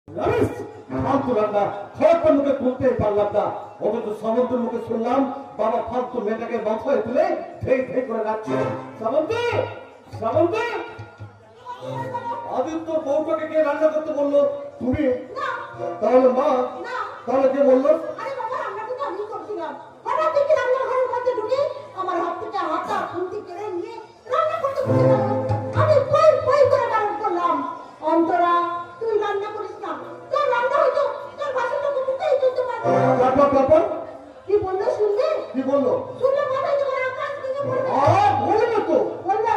ফালতু রান্না খবরটা মুখে তুলতেই পারলাম না। অথচ সামন্তের মুখে শুনলাম বাবা ফালতু মেয়েটাকে মাথায় তুলে ধেই ধেই করে রাখছে। সামন্তী, সামন্তী, আদিত্য বউটাকে কে রান্না করতে বললো? তুমি? তাহলে মা? তাহলে কে বললো? আরে বাবা, রান্না তো আমি করছিলাম। হঠাৎ দেখি রান্নার ঘরের মধ্যে ঢুকে আমার হাত থেকে হাতা খুন্তি কেড়ে নিয়ে রান্না করতে বসে গেল। আমি পই পই করে বারণ করলাম, অন্তরা তুই রান্না করিস না, তোর রান্না হয়তো তোর বাসনটা মুখেই তুলতে পারবে না। তারপর কি বললো শুনলে? কি বললো? শুনলে মাথায় তোমার আকাশ থেকে পড়বে। বললো তো, বললো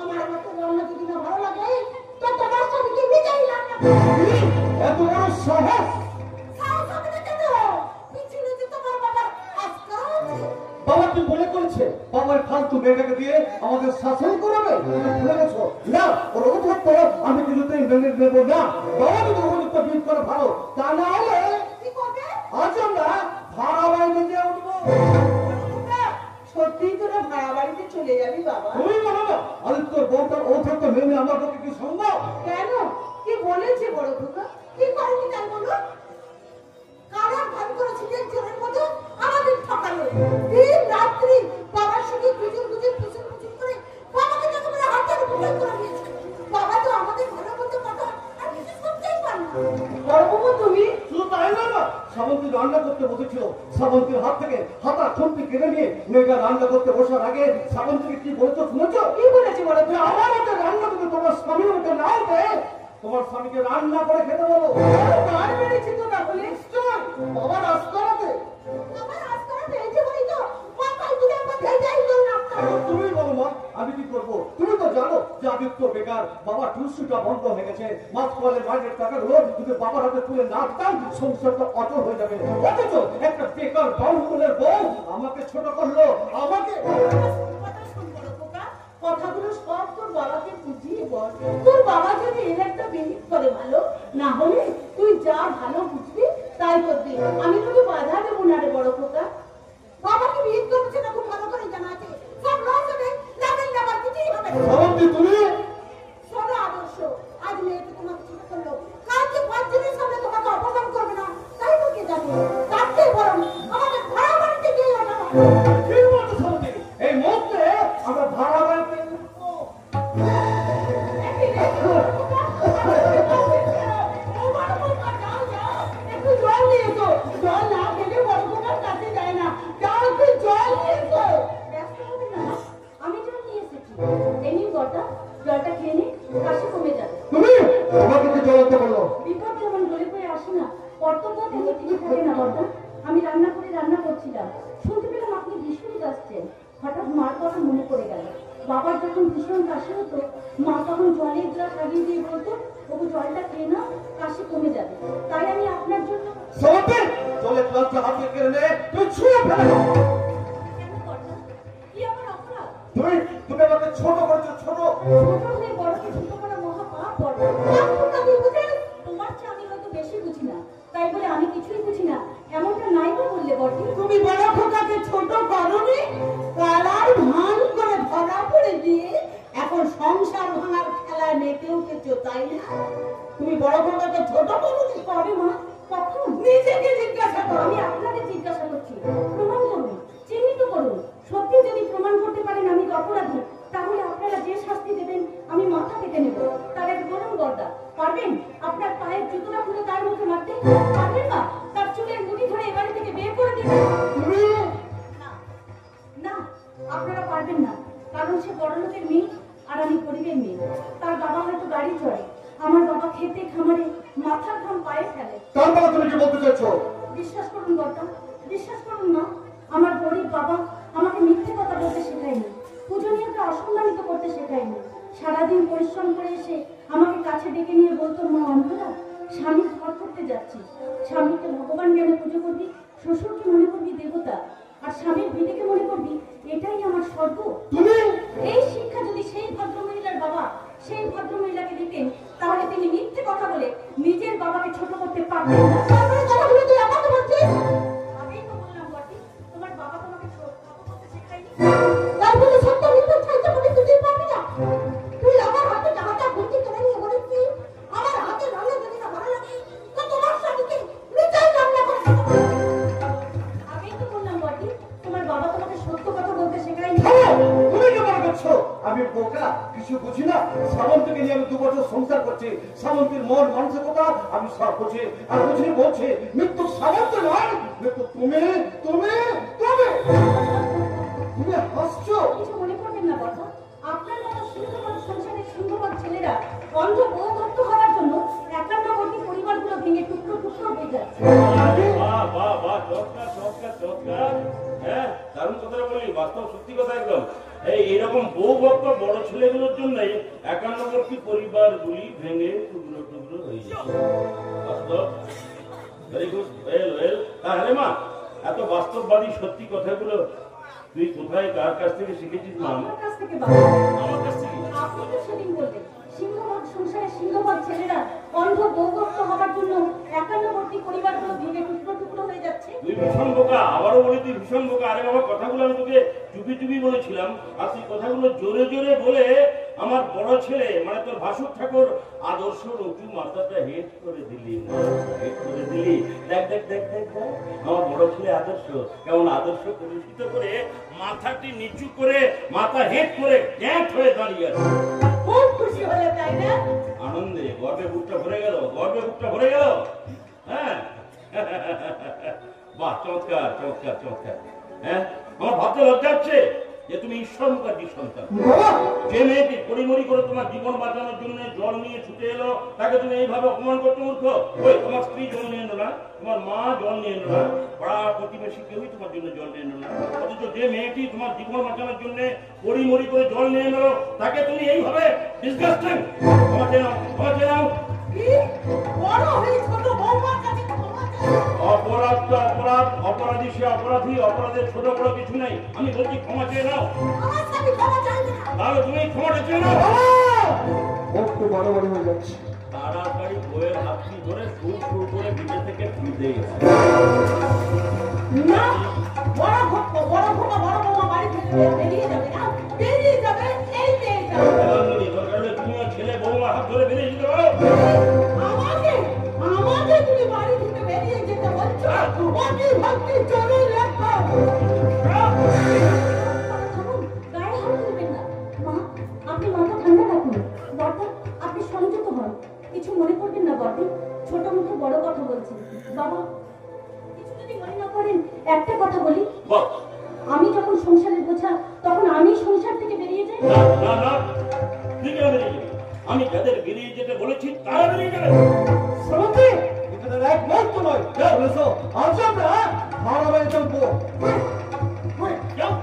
আমার হাতের রান্না যদি না ভালো লাগে তো তোমার স্বামীকে নিজেই রান্না করবে। এত বড় সাহস! বাবা কি মনে করেছে বাবার ফালতু মেয়েটাকে দিয়ে আমাদের শাসন করাবে? ভুলে গেছো? না, ওর অভিযোগ আমি কিছুতেই মেনে নেব না। বাবা যদি উপযুক্ত বিট করে ভালো, তা না হলে আজ আমরা ভাড়া বাড়িতে গিয়ে উঠবো। সত্যি তোরা ভাড়া বাড়িতে চলে যাবি বাবা? তুমি বলো না, আদিত্যর বউটার অভিযোগ মেনে আমার পক্ষে কি সম্ভব? কেন? কি বলেছে বড় খোকা? কি করেনি তাই বলো? কারা ভান করেছিলেন জোরের মতো আমাদের ঠকালো। দিন রাত্রি বাবার সঙ্গে গুজর গুজর ফুসুর ফুসুর করে বাবাকে যত করে হাতের উপরে করে দিয়েছে। বাবা তো আমাদের ভালো মতো কথা আর কিছু শুনতেই পান না। বড় বাবু তুমি শুধু তাই না, সামন্তী রান্না করতে বসেছিল। সামন্তীর হাত থেকে হাতা খুন্তি কেড়ে নিয়ে মেয়েটা রান্না করতে বসার আগে সামন্তীকে কি বলেছো শুনেছো? কি বলেছি বলো তো? আমার মতো রান্না করতে তোমার স্বামীর মতো না হতে তোমার স্বামীকে রান্না করে খেতে বলো। কার মেরেছি তো তাহলে? নিশ্চয় বাবার আস্তানাতে। আমার আজকাল পেয়েছে বলি তো মাথায় তুলে আমার ভেজাই গেল না। তুমি বলো মা, আমি কি করবো? তুমি তো জানো যে আদিত্য বেকার, বাবা টিউশনটা বন্ধ হয়ে গেছে। মাস পরে মাইনের টাকা রোজ যদি বাবার হাতে তুলে না দিতাম সংসারটা অটল হয়ে যাবে। অথচ একটা বেকার বাউলের বউ আমাকে ছোট করলো। আমাকে কথা শুন বড় খোকা, কথাগুলো সব তোর বাবাকে বুঝিয়ে বল। তোর বাবা যদি এর একটা বিহিত করে ভালো, না হলে তুই যা ভালো বুঝবি তাই করবি। আমি তোকে বাধা দেবো না রে বড় খোকা। বাবাকে বিহিত করছে না খুব ভালো করে জানা আছে। সব লস হবে, লাভের লাভ কিছুই হবে না। সামন্তী তুমি শোনো আদর্শ, আজ মেয়েকে তোমাকে ছোট করলো, কালকে 5 দিনের সামনে তোমাকে অপমান করবে না, তাই তো কে জানে। তার চেয়ে বরং আমাদের ভাড়া বাড়িতে গিয়ে ওঠা ভালো। কি বলছো সামন্তী? এই মুহূর্তে আমরা ভাড়া বাড়িতে উঠবো। একটু জল নিয়ে এসো। জল না খেলে বড় খোকার কাছে যায় না। যাও একটু জল নিয়ে এসো। ব্যস্ত হবে না, আমি জল নিয়ে এসেছি। এই নিন গটা, জলটা খেয়ে নে, কাশি কমে যাবে। তুমি আমাকে কি জ্বলাতে বললো? বিপদ যেমন গলে পড়ে আসে না, কর্তব্য তেমনি টিকে থাকে না গটা। আমি রান্না করছিলাম, শুনতে পেলাম আপনি ভীষণ কাশছেন। হঠাৎ মার কথা মনে পড়ে গেল। বাবার যখন ভীষণ কাশি হতো, মা তখন জলের গ্লাস আগিয়ে দিয়ে বলতো, ওকে জলটা খেয়ে নাও, কাশি কমে যাবে। তাই আমি আপনার জন্য। সামন্তী জলের গ্লাসটা হাতে কেড়ে নে, তুই ছুঁয়ে ফেলে দাও। কেন গটা? কি আমার অপরাধ? তুমি আমাকে ছোট করেছো, ছোট। ছোট হয়ে বড়কে ছোট করা মহা পাপ বড়। পাপটা কি বুঝে? তোমার চেয়ে আমি হয়তো বেশি বুঝি না, তাই বলে আমি কিছুই বুঝি না এমনটা নাই তো বললে বটে। তুমি বড় খোকাকে ছোট করনি, কালার ভান করে ধরা পড়ে দিয়ে এখন সংসার ভাঙার খেলায় মেতে উঠেছো, তাই না? তুমি বড় খোকাকে ছোট করনি? কবে মা? কখন? নিজেকে জিজ্ঞাসা করো। আমি আপনাকে জিজ্ঞাসা করছি, প্রমাণ করুন, চিহ্নিত করুন। সত্যি যদি প্রমাণ করতে পারেন আমি অপরাধী, তাহলে আপনারা যে শাস্তি দেবেন আমি মাথা পেতে নেব। তার এক বরং গর্দা পারবেন আপনার পায়ের জুতোটা খুলে তার মুখে মারতে? পারবেন না? তার চুলের মুঠি ধরে এ বাড়ি থেকে বের করে দিবেন? না, না, আপনারা পারবেন না। কারণ সে বড়লোকের মেয়ে আর আমি গরিবের মেয়ে। তার বাবা হয়তো গাড়ি চড়ে, আমার বাবা খেতে খামারে মাথার ঘাম পায়ে ফেলে। তারপরে তুমি কি বলতে চাইছো? বিশ্বাস করুন গর্দা, বিশ্বাস করুন না, আমার গরিব বাবা আমাকে মিথ্যে কথা বলতে শেখায়নি, পূজনীয়কে অসম্মানিত করতে শেখায়নি। সারাদিন পরিশ্রম করে এসে আমাকে কাছে ডেকে নিয়ে বলতো, মা অন্তরা, স্বামী ঘর করতে যাচ্ছি, স্বামীকে ভগবান জ্ঞানে পুজো করবি, শ্বশুরকে মনে করবি দেবতা, আর স্বামীর ভিটেকে মনে করবি এটাই আমার স্বর্গ। তুমি এই শিক্ষা যদি সেই ভদ্রমহিলার বাবা সেই ভদ্রমহিলাকে দিতেন, তাহলে তিনি মিথ্যে কথা বলে নিজের বাবাকে ছোট করতে পারতেন না। তারপরে কথাগুলো তুই আমাকে বলছিস? আগেই তো বললাম বটে, তোমার বাবা তোমাকে ছোট করতে শেখায়নি। তাই বলে সত্য মিথ্যে ছাইতে বলে তুই পারবি না? তুই আমার হাতে টাকাটা ভর্তি করে নিয়ে বলেছিস আমার হাতে রান্না যদি না ভালো লাগে শ্রাবন্তীকে নিয়ে আমি 2 বছর সংসার করছি। শ্রাবন্তীর মন মানসিকতা আমি সব বুঝি, আর বুঝি বলছি মৃত্যু শ্রাবন্তী নয়, মৃত্যু তুমি তুমি তুমি তুমি হাসছো। কিছু মনে করবেন না বর্ধা, আপনার মতো সিংহবাদ সংসারের সিংহবাদ ছেলেরা অন্ধ বউ ভক্ত হওয়ার জন্য একান্নবর্তী পরিবারগুলো ভেঙে টুকরো টুকরো হয়ে যাচ্ছে। বাহ বাহ বাহ, চমৎকার চমৎকার চমৎকার। হ্যাঁ, দারুণ কথা বলি, বাস্তব সত্যি কথা একদম। এইরকম বউ ভক্ত বড় ছেলেগুলোর জন্যই একান্নবর্তী পরিবারগুলি ভেঙে টুকরো টুকরো হয়ে যাচ্ছে। বাস্তব, ভেরি গুড, ওয়েল ওয়েল। তাহলে মা, এত বাস্তববাদী সত্যি কথাগুলো তুই কোথায় কার কাছ থেকে শিখেছিস মা? আমার কাছ থেকে বাবা। আমার কাছ থেকে? আপনি তো সেদিন বললেন সিংহবাদ সংসারের সিংহবাদ ছেলেরা অন্ধ বউ ভক্ত হওয়ার জন্য একান্নবর্তী পরিবারগুলো ভেঙে টুকরো টুকরো হয়ে যাচ্ছে। তুই ভীষণ বোকা, আবারও বলি তুই ভীষণ বোকা। আরে বাবা, কথাগুলো আমি তোকে চুপি চুপি বলেছিলাম, আর তুই কথাগুলো জোরে জোরে বলে আমার বড় ছেলে মানে তোর ভাসুর ঠাকুর আদর্শ রুচু মাথাটা হেট করে দিলি, হেট করে দিলি। দেখ দেখ দেখ দেখ দেখ, আমার বড় ছেলে আদর্শ কেমন আদর্শ পরিচিত করে মাথাটি নিচু করে মাথা হেট করে গ্যাট হয়ে দাঁড়িয়ে আছে। খুব খুশি হলে তাই না? আনন্দে গর্বে বুকটা ভরে গেল, গর্বে বুকটা ভরে গেল। হ্যাঁ, বাহ, চমৎকার চমৎকার চমৎকার। হ্যাঁ, আমার ভাবতে লজ্জা হচ্ছে যে তুমি ঈশ্বর মুখার্জির সন্তান। যে মেয়েটি পরিমরি করে তোমার জীবন বাঁচানোর জন্য জল নিয়ে ছুটে এলো, তাকে তুমি এইভাবে অপমান করতে মূর্খ। ওই তোমার স্ত্রী জল নিয়ে এলো না, তোমার মা জল নিয়ে এলো না, পাড়া প্রতিবেশী কেউই তোমার জন্য জল নিয়ে এলো না। অথচ যে মেয়েটি তোমার জীবন বাঁচানোর জন্য পরিমরি করে জল নিয়ে এলো, তাকে তুমি এইভাবে ডিসগাস্টিং। ক্ষমা চেয়ে নাও, ক্ষমা চেয়ে নাও। কি বড় হয়ে ছোট বৌমার কাছে ক্ষমা চাই? অপরাধ তো অপরাধ, অপরাধী সে অপরাধী, অপরাধের ছোট বড় কিছু নাই। আমি বলছি ক্ষমা চেয়ে নাও। আমার স্বামী ক্ষমা চাই না। তাহলে তুমি ক্ষমাটা চেয়ে নাও। একটু বাড়াবাড়ি হয়ে যাচ্ছে। তাড়াতাড়ি বইয়ের হাতটি ধরে সুর সুর করে ভিতর থেকে ফিরতে গেছে। না, বড় ভক্ত বড় ভোমা বড় বৌমা বাড়ি থেকে বেরিয়ে যাবে না, বেরিয়ে যাবে এই মেয়েটা। তুমিও ছেলে বৌমা হাত ধরে বেরিয়ে যেতে পারো। আমাকে আমাকে তুমি বাড়ি থেকে বেরিয়ে যেতে বলছো? অতি ভক্তি চলে লেখা। গায়ে হাত তুলবেন না। মা, আপনি মাথা ঠান্ডা রাখুন। বর্দা, আপনি সংযত হন। কিছু মনে করবেন না বর্দা, ছোট মুখে বড় কথা বলছি। বাবা, কিছু যদি মনে না করেন একটা কথা বলি। আমি যখন সংসারের বোঝা, তখন আমি সংসার থেকে বেরিয়ে যাই। না না না, তুই কেন বেরিয়ে যাবি? আমি যাদের বেরিয়ে যেতে বলেছি তারা বেরিয়ে যাবে। শ্রাবন্তী, এখানে এক মুহূর্ত নয়। বলেছো আজ আমরা ভাড়াবাড়ি চলবো। যাও।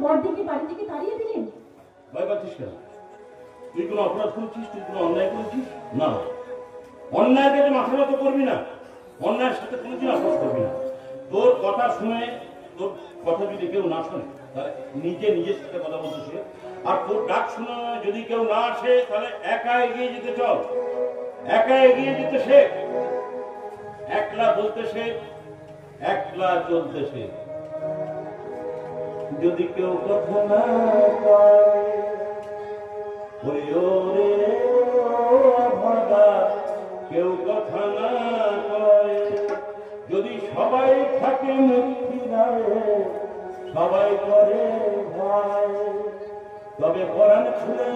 বড়দিকে বাড়ি থেকে তাড়িয়ে দিলেন? ভয় পাচ্ছিস কেন? তুই কোনো অপরাধ করেছিস? তুই কোনো অন্যায় করেছিস? না, অন্যায়ের কাছে মাথা নত করবি না, অন্যায়ের সাথে কোনোদিন আপোষ করবি না। তোর কথা শুনে, তোর কথা যদি কেউ না শোনে তাহলে নিজে নিজের সাথে কথা বলতে শেখ। আর তোর ডাক শুনে যদি কেউ না আসে তাহলে একা এগিয়ে যেতে চল, একা এগিয়ে যেতে শেখ। একলা বলতে শেখ, একলা চলতে শেখ। যদি কেউ কথা না কয়, ওরে ওরে ভাগা, কেউ কথা না কয়। যদি সবাই থাকে মুক্তিদারে, সবাই করে ভয়, তবে পরাণ খুলে,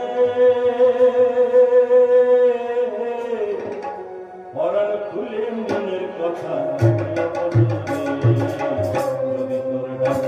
পরাণ খুলে মনের কথা যদি তোর ডাক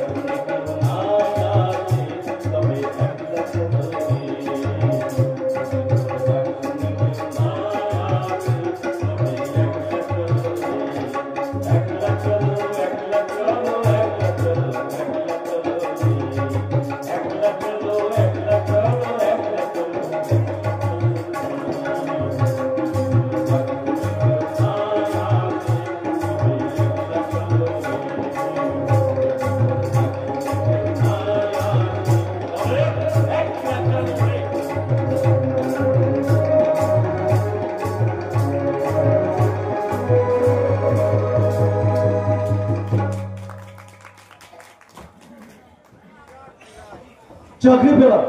চাকরি পেলাম।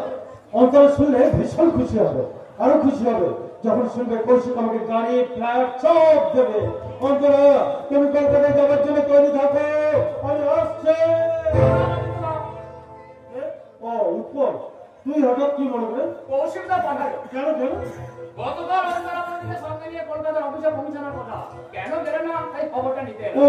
অন্তর শুনলে ভীষণ খুশি হবে, আরো খুশি হবে যখন শুনবে কৌশিক আমাকে গাড়ি ফ্ল্যাট সব দেবে। অন্তরা তুমি কলকাতায় যাবার জন্য তৈরি থাকো, আমি আসছে। ও উপর, তুই হঠাৎ কি মনে করে? কৌশিকটা পাঠালো। কেন কেন? গতকাল অন্তরাবতীকে সঙ্গে নিয়ে কলকাতার অফিসে পৌঁছানোর কথা, কেন গেলে না তাই খবরটা নিতে এলাম। ও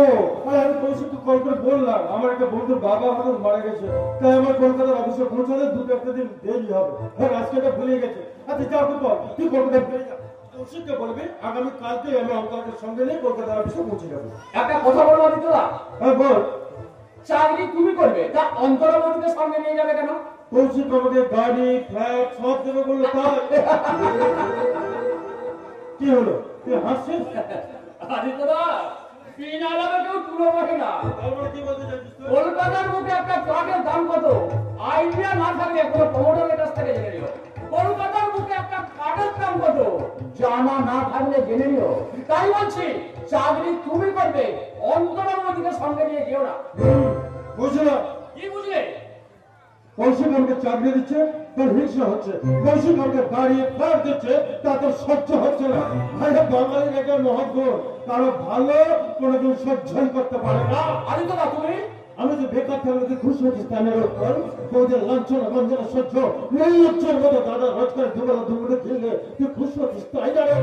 আমি কৌশিককে কল করে বললাম আমার একটা বন্ধুর বাবা হঠাৎ মারা গেছে, তাই আমার কলকাতার অফিসে পৌঁছাতে দুটো একটা দিন দেরি হবে। হ্যাঁ আজকে এটা ভুলে গেছে। আচ্ছা যাও তো বল, তুই কলকাতায় ফিরে যা। কৌশিককে বলবি আগামী কালকে আমি অন্তরকে সঙ্গে নিয়ে কলকাতার অফিসে পৌঁছে যাবো। একটা কথা বলবো আদিত্যদা, হ্যাঁ বল। চাকরি তুমি করবে, তা অন্তরাবতীকে সঙ্গে নিয়ে যাবে কেন? কৌশিক আমাকে গাড়ি ফ্ল্যাট সব দেবে বললো, তাই কি হলো তুই হাসছিস? আদিত্যদা, বিনা লাভে কেউ তুলো বসে না। তারপরে কি বলতে চাইছিস তুই? কলকাতার মুখে একটা ট্রাকের দাম কত আইডিয়া না থাকলে কোনো প্রমোটারের কাছ থেকে জেনে নিও। কলকাতার মুখে একটা কাঠের দাম কত জানা না থাকলে জেনে নিও। তাই বলছি চাকরি তুমি করবে, অন্তরাবতীকে সঙ্গে নিয়ে যেও না। বুঝলাম। কি বুঝলে? কৌশিক আমাকে চাকরি দিচ্ছে তোর হিংসা হচ্ছে, কৌশিক আমাকে গাড়ি ফ্ল্যাট দিচ্ছে তা তোর সহ্য হচ্ছে না। আরে বাঙালির একটা মহাগুণ, কারো ভালো কোনোদিন সহ্যই করতে পারে না। আদিত্যদা, তুমি আমি যে বেকার থাকলে তুই খুশি হচ্ছিস স্থানের উপর তোদের লাঞ্ছনা গঞ্জনা সহ্য নির্লজ্জের মতো দাদা রোজগার দুবেলা দুপুরে খেললে তুই খুশি হচ্ছিস, তাই না রে?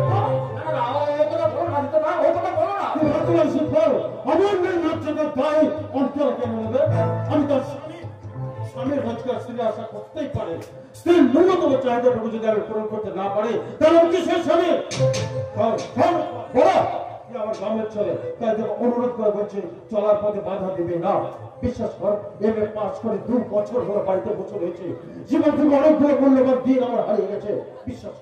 তুই ভাবছিস ফল আমার নির্লজ্জতা তাই অন্তর কেন নেবে? আমি তার স্বামীর রোজগার ফিরে আশা করতেই পারে, স্ত্রীর ন্যূনতম চাহিদাটুকু যদি আমি পূরণ করতে না পারি তাহলে আমি কি সেই স্বামী? বলা আমার গ্রামের ছেলে, তাই তোকে অনুরোধ করে বলছি চলার পথে বাধা দিবে না। বিশ্বাস কর এম এ পাস করে 2 বছর হলো বাড়িতে বছর হয়েছে, জীবন থেকে অনেকগুলো মূল্যবান দিন আমার হারিয়ে গেছে। বিশ্বাস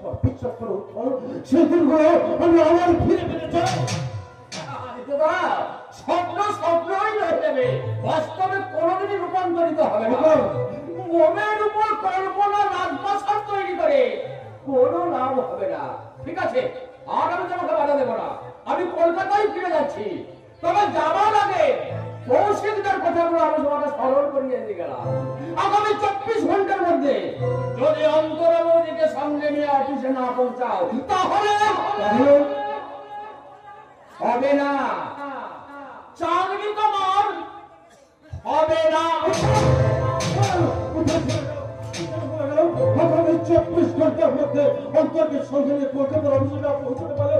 কর উৎপল, সেই দিনগুলো আমি আবার ফিরে পেতে চাই। স্বপ্ন স্বপ্নই রয়ে যাবে, বাস্তবে কোনোদিনই রূপান্তরিত হবে না। মনের উপর কল্পনা রাজপ্রাসাদ তৈরি করে কোনো লাভ হবে না। ঠিক আছে, আর আমি তোমাকে বাধা দেবো না, আমি কলকাতায় ফিরে যাচ্ছি। তবে যাবার আগে কৌশিকদের কথাগুলো আমি তোমাকে স্মরণ করিয়ে দিয়ে গেলাম। আগামী 24 ঘন্টার মধ্যে যদি অন্তরাবতীকে সঙ্গে নিয়ে অফিসে না পৌঁছাও তাহলে হবে না, চাকরি তোমার হবে না। 24 ঘন্টার মধ্যে অন্তরকে সঙ্গে নিয়ে কলকাতার অফিসে না পৌঁছতে পারলে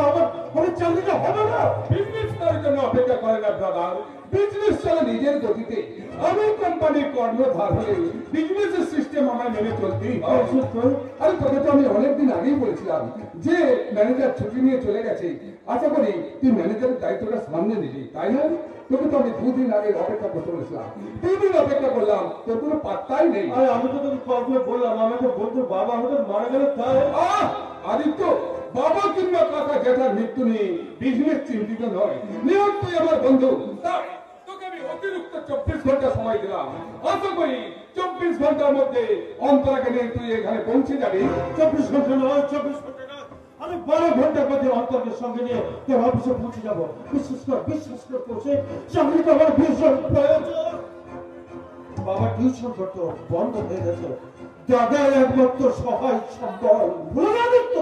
আমার চাকরিটা হবে না। বিজনেস করার জন্য অপেক্ষা করে না ব্রাদার, বিজনেস চলে নিজের গতিতে। আমি কোম্পানির কর্ণধার হলে বিজনেসের সিস্টেম আমায় মেনে চলতেই হয়। আরে তোকে তো আমি অনেকদিন আগেই বলেছিলাম যে ম্যানেজার ছুটি নিয়ে চলে গেছে, আশা করি তুই ম্যানেজারের দায়িত্বটা সামনে নিবি, তাই না? তোকে তো আমি 2 দিন আগে অপেক্ষা করতে বলেছিলাম, 2 দিন অপেক্ষা করলাম, তোর কোনো পাত্তাই নেই। আরে আমি তো তোকে কল করে বললাম আমাকে বন্ধুর বাবা হঠাৎ মারা গেল, তাই আদিত্য, বাবা কিংবা কাকা জ্যাঠার মৃত্যু নিয়ে বিজনেস চিন্তিত নয়, নিয়ম তুই আমার বন্ধু, তাই তোকে আমি অতিরিক্ত 24 ঘন্টা সময় দিলাম। আশা করি 24 ঘন্টার মধ্যে অন্তরাকে নিয়ে তুই এখানে পৌঁছে যাবি। 24 ঘন্টা নয়, 24 ঘন্টা না, আমি 12 ঘন্টার মধ্যে অন্তরকে সঙ্গে নিয়ে তোর অফিসে পৌঁছে যাবো। বিশ্বাস কর পৌঁছে চাকরিটা আমার ভীষণ প্রয়োজন। বাবা টিউশন করতো, বন্ধ হয়ে গেছে, দাদার একমাত্র সহায় সম্বল ভুলে না দিত।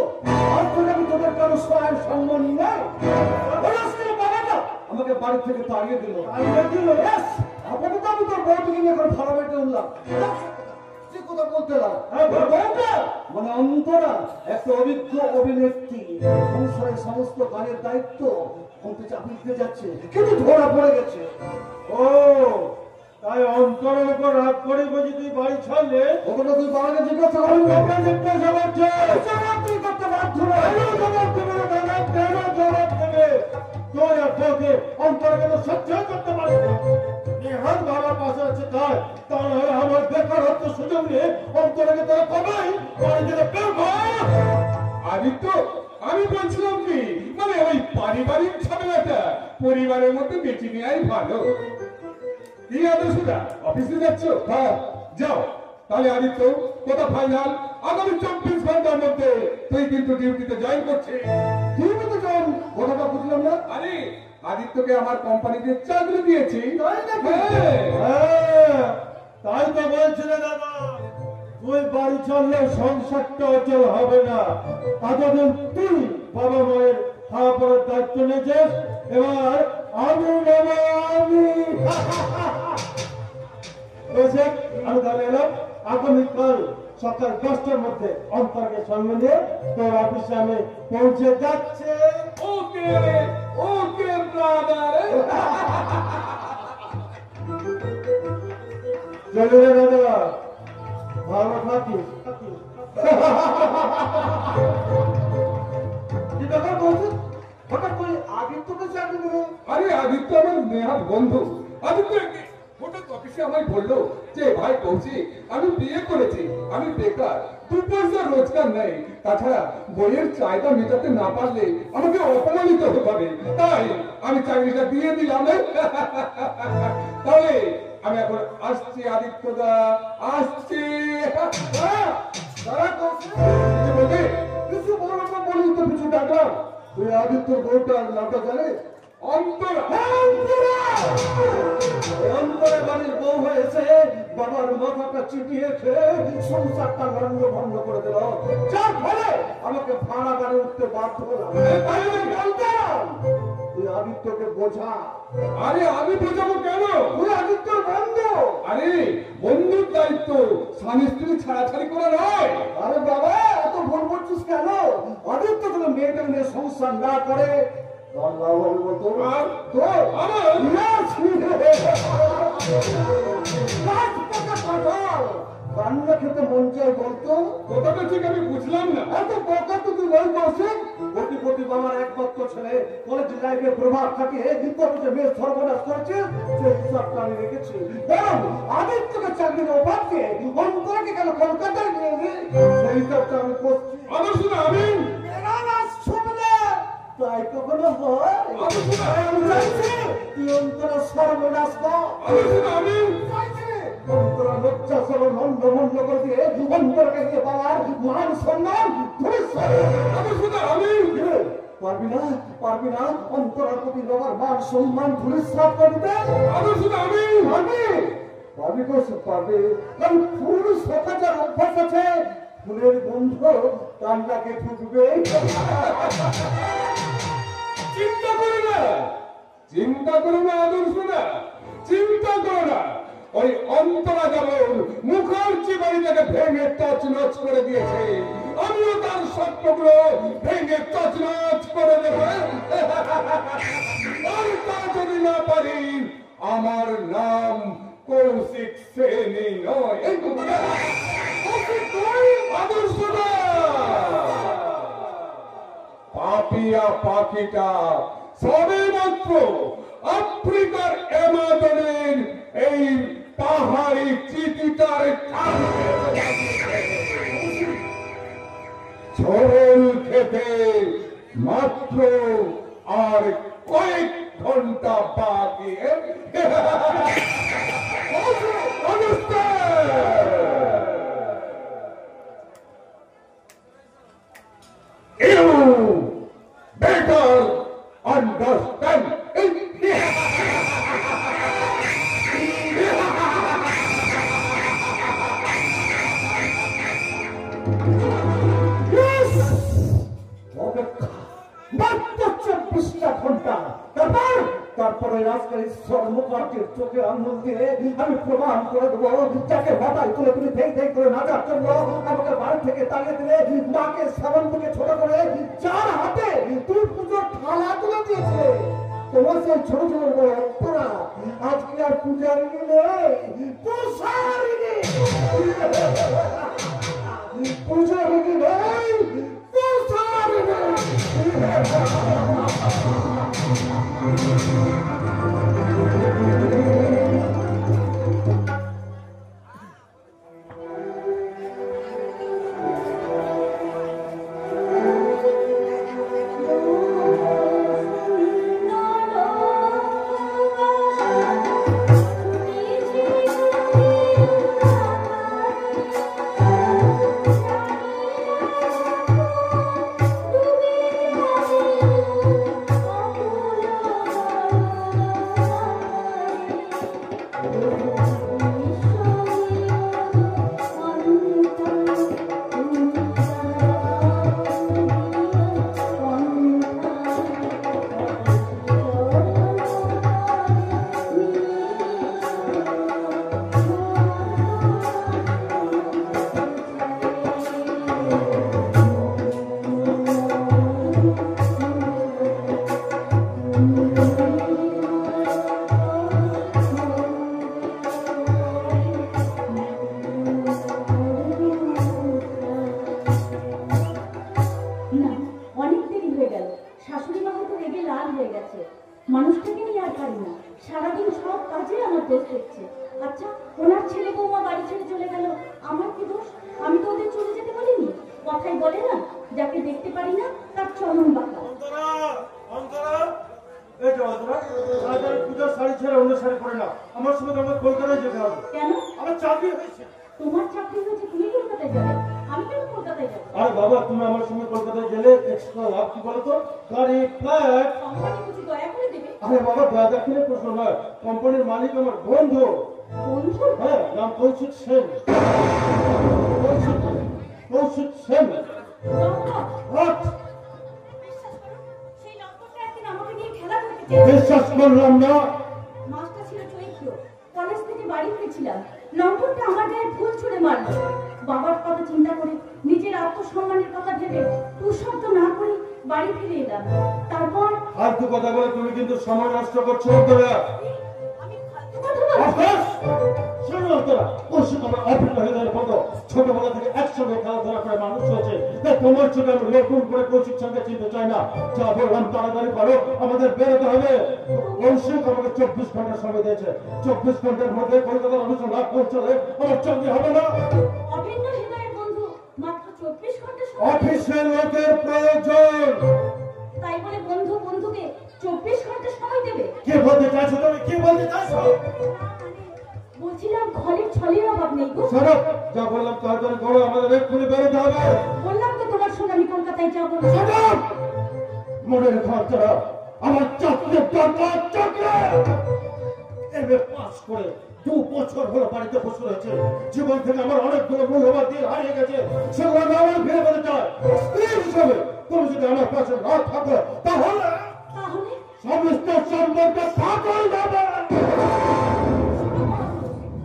আর তো আমি তোদের কারো সহায় সম্বল নেই। বাবাটা আমাকে বাড়ি থেকে তাড়িয়ে দিল। আপাতত আমি তোর বউটিকে নিয়ে এখন ভাড়া বেঁধে উঠলাম। কথা বলতে মানে অন্তরা একটা অভিজ্ঞ অভিনেত্রী, সংসারের সমস্ত গানের দায়িত্ব চাকরি দিতে যাচ্ছে, কিন্তু ধরা পড়ে গেছে। ও তাই অন্তরের উপর রাগ করে বুঝি তুই বাড়ি ছাড়লে? ওখানে তুই বাবাকে জিজ্ঞাসা করবি, জিজ্ঞাসা করছে জবাব তুই করতে বাধ্য না। জবাব দেবে না, কেন জবাব দেবে? তুই আর তোকে অন্তরকে তো সহ্য করতে পারবি না। নিহাত বাবার পাশে আছে তাই, তা নাহলে আমার বেকারত্ব সুযোগ নিয়ে অন্তরকে তারা কমাই বাড়ি থেকে বের কর। আদিত্য, আমি বলছিলাম কি, মানে ওই পারিবারিক ঝামেলাটা পরিবারের মধ্যে বেঁচে নেওয়াই ভালো। কি আদর্শটা অফিসে যাচ্ছ? হ্যাঁ যাও। তাহলে আদিত্য, কথা ফাইনাল, আগামী 24 ঘন্টার মধ্যে তুই কিন্তু ডিউটিতে জয়েন করছিস। ডিউটিতে জয়েন? কথাটা বুঝলাম না। আরে আদিত্যকে আমার কোম্পানিতে চাকরি দিয়েছি। তাই তো বলছিলে দাদা। তুই বাড়ি চললে সংসারটা অচল হবে না। এতদিন তুই বাবা মায়ের খাওয়া পড়ার দায়িত্ব নিয়েছিস, এবার আমি নেব আমি। আমি তাহলে এলাম। আগামীকাল সকাল 10টার মধ্যে অন্তরকে সঙ্গে নিয়ে তোর অফিসে আমি পৌঁছে যাচ্ছে। ওকে ওকে ব্রাদার। চলে রে দাদা, ভালো থাকিস। কি ব্যাপার বলছিস? হঠাৎ তুই আদিত্যকে চাকরি দেবে? আরে আদিত্য আমার নেহাত বন্ধু। আদিত্য হঠাৎ অফিসে আমায় বললো যে ভাই কৌশিক, আমি বিয়ে করেছি, আমি বেকার, 2 পয়সা রোজগার নেই, তাছাড়া বইয়ের চাহিদা মেটাতে না পারলে আমাকে অপমানিত হতে হবে, তাই আমি চাকরিটা দিয়ে দিলাম। তাহলে আমি এখন আসছি আদিত্যদা, আসছি। দাঁড়া কৌশিক, কি বলবি? কিছু বলবো তো বলি, তো কিছু ডাকলাম। তুই আদিত্যর বউটার নামটা জানিস? অন্তরা। অন্তরে বাড়ির বউ হয়েছে, বাবার মাথাটা চিটিয়ে খেয়ে সংসারটা লন্ড ভন্ড করে দিল, যার ফলে আমাকে ভাড়া বাড়ি উঠতে বাধ্য হলাম। তাই আমি বলতাম তুই আদিত্যকে বোঝা। আরে আমি বোঝাবো কেন? তুই আদিত্যর বন্ধু। আরে বন্ধুর দায়িত্ব স্বামী স্ত্রী ছাড়াছাড়ি করা নয়। আরে বাবা, এত ভুল করছিস কেন? আদিত্য কোনো মেয়েটা নিয়ে সংসার না করে রান্না খেতে মন চাই বলতো? কথাটা ঠিক আমি বুঝলাম না। এত বোকা তো তুই নয় কৌশিক। কোটিপতি বাবার একমাত্র ছেলে, কলেজ লাইফে প্রভাব খাটিয়ে কলেজে মেয়ে সর্বনাশ করেছে, সেই হিসাবটা আমি রেখেছি। বরং আদিত্যকে চাকরির অভাব দিয়ে অন্তরকে কেন কলকাতায় নিয়ে এলি, সেই হিসাবটা আমি করছি। আমার শুনে আমি তাই কখনো হয়? আমি চাইছি তুই অন্তরা সর্বনাশ কর। আমি চাইছি অন্তরা লজ্জা সরল মন্দ মন্দ করে দিয়ে অন্তরকে দিয়ে বাবার মান সম্মান আমি পারবি না, পারবি না অন্তরার প্রতি বাবার মান সম্মান ধূলিসাৎ করতে? আমি পারবি কৌশিক, পারবি। কারণ ফুল সকাচার অভ্যাস আছে, ফুলের গন্ধ কান্নাকে ঢুকবে। চিন্তা করো না, চিন্তা করো না আদর্শ না, চিন্তা করো না। ওই অন্তরা যেমন মুখার্জি বাড়িটাকে ভেঙে তছনছ করে দিয়েছে, আমিও তার স্বপ্নগুলো ভেঙে তছনছ করে দেব। আর তা যদি না পারি, আমার নাম কৌশিক সেনী নয়। আদর্শ না, পাপিয়া পাখিটা সবে মাত্র আফ্রিকার অ্যামাজনের এই পাহাড়ি চিতিটার ঝোল খেতে মাত্র আর কয়েক ঘন্টা বাকি। You better understand. তারপরে রাজকার ঈশ্বর মুখার্জির চোখে আঙুল দিয়ে আমি প্রমাণ করে দেবো, যাকে মাথায় তুলে তুমি ধেই ধেই করে নাচার জন্য আমাকে বাড়ি থেকে তাড়িয়ে দিলে, মাকে সাবান থেকে ছোট করে যার হাতে তুমি পুজোর থালা তুলে দিয়েছে, তোমার সেই ছোট ছোট অন্তরা আজকে আর পূজারিনী নেই, পূজারিনী পূজারিনী নেই, পূজারিনী। শাশুড়ি মা হয়তো রেগে লাল হয়ে গেছে। মানুষটাকে নিয়ে আর পারি না, সারাদিন সব কাজে আমার দোষ দেখছে। আচ্ছা, ওনার ছেলে বৌমা বাড়ি ছেড়ে চলে গেল, আমার কি দোষ? আমি তো ওদের চলে যেতে বলিনি। কথাই বলে না, যাকে দেখতে পারি না তার চরণ বাঁকা। এই যে অন্তরা, আজ আমি পূজার শাড়ি ছেড়ে অন্য শাড়ি পরে না, আমার সঙ্গে আমার কলকাতায় যেতে হবে। কেন? আমার চাকরি হয়েছে। তোমার চাকরি হয়েছে, তুমি কলকাতায় যাবে? আমি কেন কলকাতায় যাবো? আরে বাবা, তুমি আমার সঙ্গে কলকাতায় গেলে এক্সট্রা লাভ কি বলো তো? গাড়ি, ফ্ল্যাট। কোম্পানি বুঝি দয়া করে দেবে? আরে বাবা, দয়া দেখিয়ে প্রশ্ন নয়, কোম্পানির মালিক আমার বন্ধু। বন্ধু? হ্যাঁ, নাম কৌশিক সেন। কৌশিক সেন। What? বিশ্বাস করো, সেই লম্পটটা একদিন আমাকে নিয়ে খেলা করতে চেয়েছিল। বিশ্বাস করলাম না। মাসটা ছিল চৈত্র, কলেজ থেকে বাড়ি ফিরেছিলাম। লম্পটটা আমার গায়ে ফুল ছুঁড়ে মারল। বাবার কথা চিন্তা করে, নিজের আত্মসম্মানের কথা ভেবে তুষার্ত না করে বাড়ি ফিরে এলাম। তারপর ফালতু কথা বলে তুমি কিন্তু সময় নষ্ট করছো অন্তরা। আমি ফালতু কথা বলছি? অভ্যাস! শোনো অন্তরা, কৌশিক আমার অভিন্ন হয়ে যাওয়ার মতো ছোটবেলা থেকে একসঙ্গে খেলাধুলা করে মানুষ হয়েছে। তাই তোমার চোখে আমি নতুন করে কৌশিক সঙ্গে চিনতে চাই না। যা বললাম তাড়াতাড়ি করো, আমাদের বেরোতে হবে। কৌশিক আমাকে 24 ঘন্টা সময় দিয়েছে। 24 ঘন্টার মধ্যে কলকাতার অনুষ্ঠান না পৌঁছালে আমার চাকরি হবে না। অভিন্ন হৃদয়ের বন্ধু, মাত্র 24 ঘন্টা সময়। অফিসের লোকের প্রয়োজন। তাই বলে বন্ধু বন্ধুকে 24 ঘন্টা সময় দেবে? কে বলতে চাইছো তুমি? কি বলতে চাইছো? বলছিলাম ঘরের ছলের অভাব নেই গো। সরব, যা বললাম তাড়াতাড়ি করো, আমাদের এক্ষুনি বেরোতে হবে। বললাম তো তোমার সঙ্গে আমি কলকাতায় যাবো না। সরব! মনে রেখো অন্তরা, আমার চাকরির দরকার, চাকরি। এমএ পাস করে 2 বছর হলো বাড়িতে বসে রয়েছে। জীবন থেকে আমার অনেকগুলো মূল্যবান দিন হারিয়ে গেছে, সেগুলো আমি আবার ফিরে পেতে চাই। স্ত্রী হিসেবে তুমি যদি আমার পাশে না থাকো, তাহলে সমস্ত সম্পর্ক ফাটল যাবে।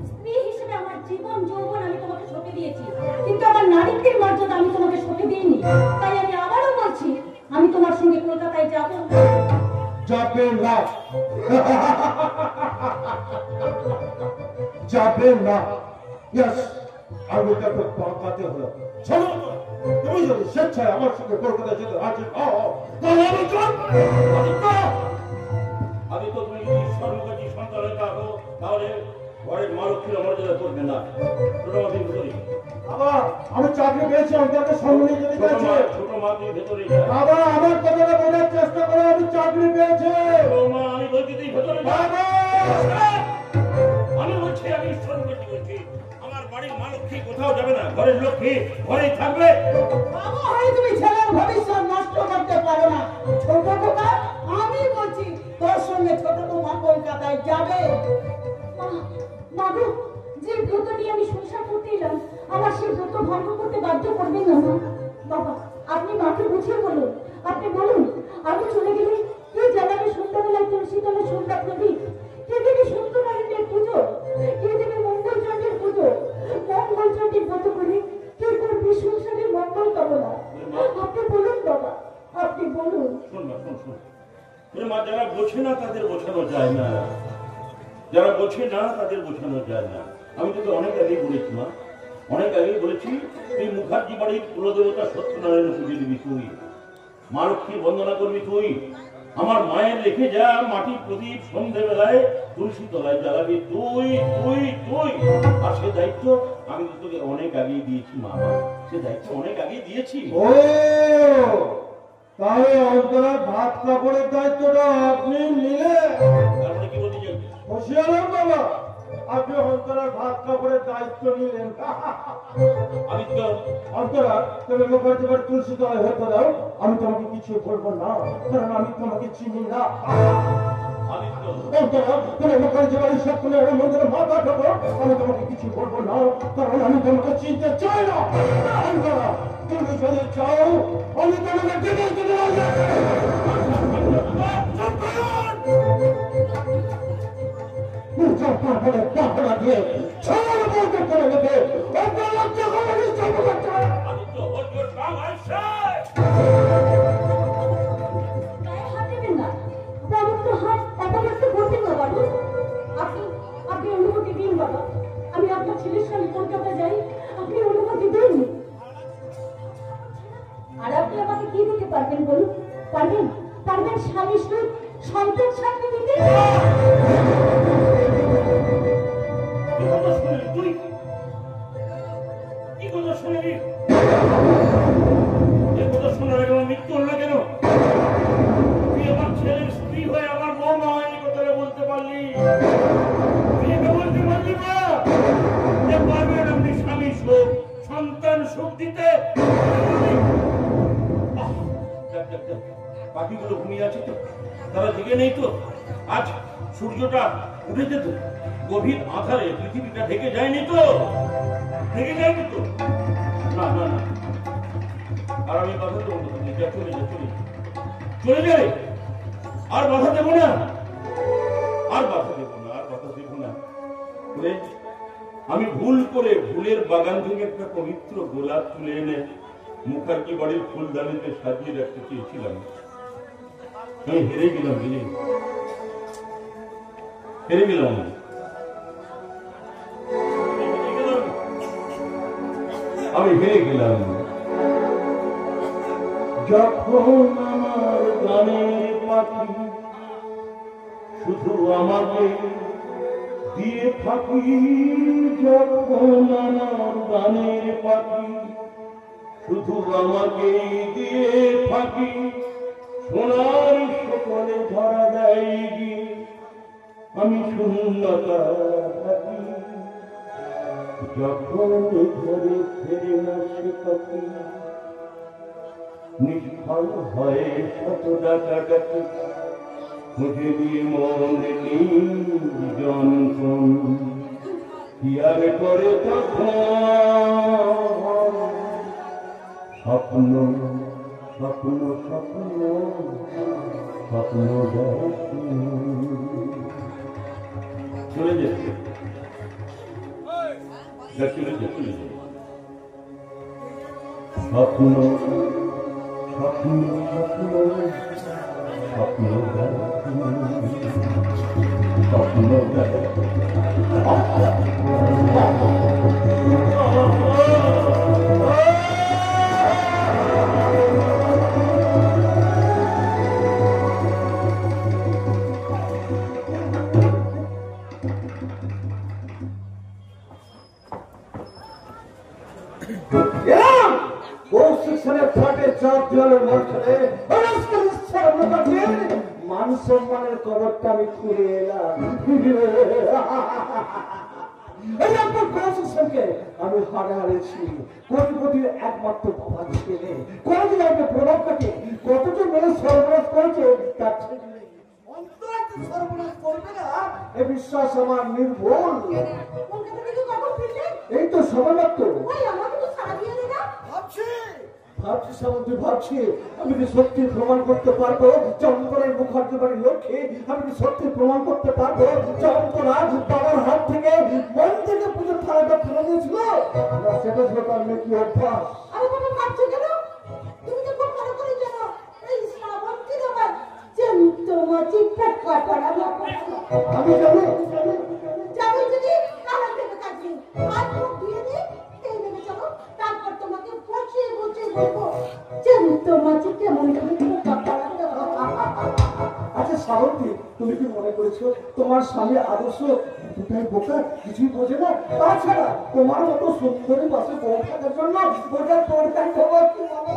স্ত্রী হিসেবে আমার জীবন যৌবন আমি তোমাকে সঁপে দিয়েছি, কিন্তু আমার নারীত্বের মর্যাদা আমি তোমাকে সঁপে দিইনি। তাই আমি আবারও বলছি, আমি তোমার সঙ্গে কলকাতায় যাব। যাবে না। যাবে না। ইয়েস, আমি তাকে পাকাতে হলো। শোনো, তুমি যদি স্বেচ্ছায় আমার সঙ্গে কলকাতায় যেতে রাজি হও, তাহলে আমি চলবো। আমি তো তুমি যদি সর্বকাজী সন্তানের থাকো, তাহলে ঘরের মালক্ষীর মর্যাদা করবে না। ছোট মা তুমি ভেতরে বাবা, আমি চাকরি পেয়েছি, অন্তরকে সঙ্গে নিয়ে যেতে চাইছি। ছোট মা তুমি ভেতরে যা। বাবা, আমার কথাটা বোঝার চেষ্টা করো, আমি চাকরি পেয়েছি। ছোট মা, আমি বলছি তুই ভেতরে যা। বাবা! আমি বলছি, আমি সর্বকাজী বলছি, আমার বাড়ির মালক্ষী কোথাও যাবে না, ঘরের লক্ষ্মী ঘরেই থাকবে। বাবা হয়ে তুমি ছেলের ভবিষ্যৎ নষ্ট করতে পারো না। ছোট খোকা, আমি বলছি তোর সঙ্গে ছোট বৌমা কলকাতায় যাবে। মাগো, যে ব্রত নিয়ে আমি সংসার করতে এলাম, আমার সেই ব্রত ভঙ্গ করতে বাধ্য করবেন না মা। বাবা, আপনি মাকে বুঝিয়ে বলুন। আপনি বলুন, আমি চলে গেলে কে জ্বালাবে সন্ধ্যাবেলায় তুলসী তলে সন্ধ্যা প্রদীপ? কে দেবে সত্যনারায়ণের পুজো? কে দেবে মঙ্গলচণ্ডীর পুজো? মঙ্গলচণ্ডীর ব্রত করে কে করবে সংসারের মঙ্গল কামনা? আপনি বলুন বাবা, আপনি বলুন। শোন মা, শোন। মা, যারা বোঝে না তাদের বোঝানো যায় না, যারা বোঝে না তাদের বোঝানো যায় না। আমি তোকে অনেক আগেই বলেছি মা, অনেক আগেই বলেছি, তুই মুখার্জি বাড়ির কুলদেবতা সত্যনারায়ণ পুজো দিবি, তুই মা লক্ষ্মীর বন্দনা করবি, তুই আমার মায়ের রেখে যা মাটির প্রদীপ সন্ধ্যেবেলায় তুলসী তলায় জ্বালাবি, তুই তুই তুই আর সে দায়িত্ব আমি তো তোকে অনেক আগেই দিয়েছি মা, সে দায়িত্ব অনেক আগেই দিয়েছি। ও, তাহলে অন্তরার ভাত কাপড়ের দায়িত্বটা আপনি নিলে? তারপরে কি বলতে চাই? খুশি হলাম বাবা, আপনি অন্তরার ভাত কাপড়ের দায়িত্ব নিলেন। আদিত্য, অন্তরা, তুমি মুখার্জি বাড়ির তুলসী তলায় হতে দাও, আমি তোমাকে কিছু বলবো না, কারণ আমি তোমাকে চিনি না। আদিত্য, অন্তরা, তুমি মুখার্জি বাড়ির সত্যনারায়ণ মন্দিরে মাথা ঠোকো, আমি তোমাকে কিছু বলবো না, কারণ আমি তোমাকে চিনতে চাই না। অন্তরা, তুমি যদি চাও আমি তোমাকে বিদেশ দিতে রাজি আছি। মুজফ্ফর বলে পাহারা দিয়ে ছেলে বলতে করে নেবে, অন্তরা লজ্জা করে নিশ্চয় করছে। Aditya, hold your tongue, I say! গায়ে হাত দেবেন না, পবিত্র হাত অপবিত্র করবেন না বাবু। আপনি অনুমতি দিন বাবা, আমি আপনার ছেলের সঙ্গে কলকাতা যাই, আপনি অনুমতি দিন। আর আপনি আমাকে কি দিতে পারবেন বলুন? পারবেন? স্বামী সন্তান সাথে দিতে কি কথা শুনলি তুই? কি কথা শুনলি? এ কথা শোনার আগে আমার মৃত্যু হলো কেন? তুই আমার ছেলের স্ত্রী হয়ে আমার বৌমা হয় এই কথাটা বলতে পারলি? তুই এটা বলতে পারলি না যে পারবেন আপনি স্বামী সুখ সন্তান সুখ দিতে? পাখিগুলো ঘুমিয়ে আছে তো, তারা জেগে নেই তো? আজ সূর্যটা উঠেছে তো, গভীর আধারে পৃথিবীটা ঢেকে যায়নি তো? ঢেকে যায়নি তো? না না না, আর আমি বাধা দেবো না। চলে যা, চলে যা, চলে যাবে। আর বাধা দেবো না, আর বাধা দেবো না, আর বাধা দেবো না। আমি ভুল করে ফুলের বাগান থেকে একটা পবিত্র গোলাপ তুলে এনে মুখার্জি বাড়ির ফুলদানিতে সাজিয়ে রাখতে চেয়েছিলাম। আমি হেরে গেলাম, হেরে গেলাম। আমি হেরে গেলাম। যখন আমার গানের পাখি শুধু আমাকে দিয়ে থাকি, যখন আমার গানের পাখি শুধু আমাকে দিয়ে থাকি, সোনার সকলে ধরা দেয় গিয়ে আমি শূন্যতা থাকি। যখন ঘরে ফেরে না সে পাখি, নিষ্ফল হয় শত ডাকাডাকি, খুঁজে দিয়ে মনে নির্জনক্ষণ কি আর করে তখন স্বপ্ন স্বপ্ন স্বপ্ন স্বপ্ন চলে যাচ্ছে, চলে যাচ্ছে স্বপ্ন স্বপ্ন স্বপ্ন স্বপ্ন স্বপ্ন মান সম্মানের কবরটা আমি খুঁড়ে এলাম। আমি হারে হারেছি কোটিপতির একমাত্র বাবা ছেলে। কোনদিন আমাকে প্রভাবটাকে কতজন মেরে সর্বনাশ করেছে তার ঠিক নেই। সর্বনাশ করবে না এ বিশ্বাস আমার নির্ভুল। এই তো সবাই মাত্র ভাবছি সামন্ত্রী, ভাবছি আমি কি সত্যি প্রমাণ করতে পারবো চম্পরের মুখার্জি বাড়ির লক্ষ্যে? আমি কি সত্যি প্রমাণ করতে পারবো চম্পরা বাবার হাত থেকে মন থেকে পুজোর থালাটা ফেলে দিয়েছিল? সেটা ছিল তার নাকি অভ্যাস। আমি জানি আচ্ছা সাবন্তী, তুমি কি মনে করেছো তোমার স্বামী আদর্শ দুটাই বোকা, কিছুই বোঝে না? তাছাড়া তোমার মতো সুন্দরী পাশে বউ থাকার জন্য ওটা তোর কাছে খবর কি বলো?